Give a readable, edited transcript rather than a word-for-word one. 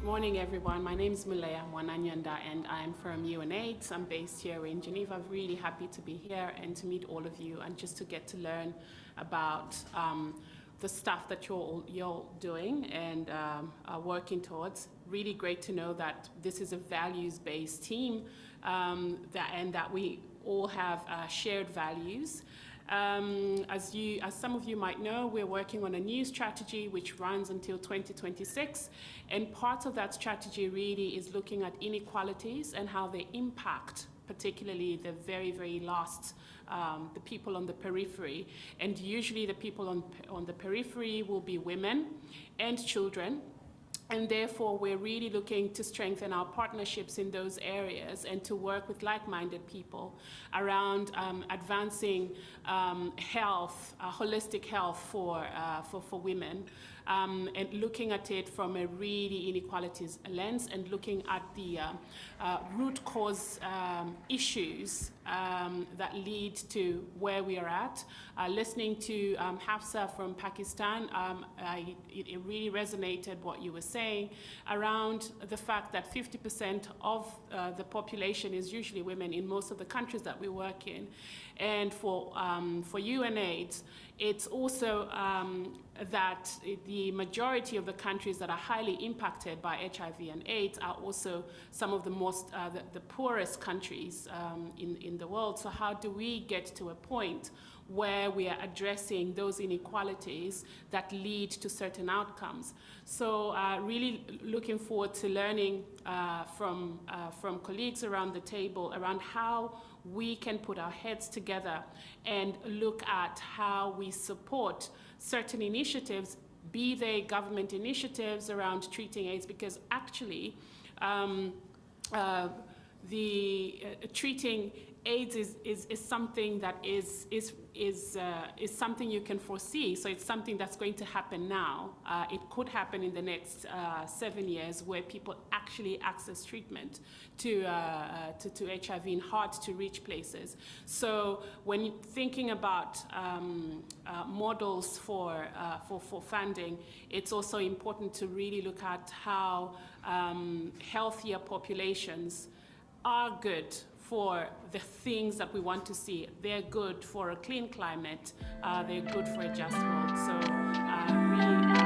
Good morning, everyone. My name is Muleya, Mwananyanda, and I'm from UNAIDS. I'm based here in Geneva. I'm really happy to be here and to meet all of you and just to get to learn about the stuff that you're doing and are working towards. Really great to know that this is a values-based team and that we all have shared values. As some of you might know, we're working on a new strategy which runs until 2026, and part of that strategy really is looking at inequalities and how they impact particularly the very, very last, the people on the periphery. And usually the people on the periphery will be women and children. And therefore, we're really looking to strengthen our partnerships in those areas and to work with like-minded people around advancing health, holistic health for women, and looking at it from a really inequalities lens and looking at the root cause issues that lead to where we are at. Listening to Hafsa from Pakistan, it really resonated what you were saying around the fact that 50% of the population is usually women in most of the countries that we work in. And for UNAIDS, it's also that the majority of the countries that are highly impacted by HIV and AIDS are also some of the most, the poorest countries in the world. So how do we get to a point where we are addressing those inequalities that lead to certain outcomes? So really looking forward to learning from colleagues around the table around how we can put our heads together and look at how we support certain initiatives, be they government initiatives around treating AIDS, because actually treating AIDS is something that is something you can foresee. So it's something that's going to happen now. It could happen in the next 7 years, where people actually access treatment to HIV in hard-to-reach places. So when you're thinking about models for funding, it's also important to really look at how healthier populations are good for the things that we want to see. They're good for a clean climate. They're good for a just world. So really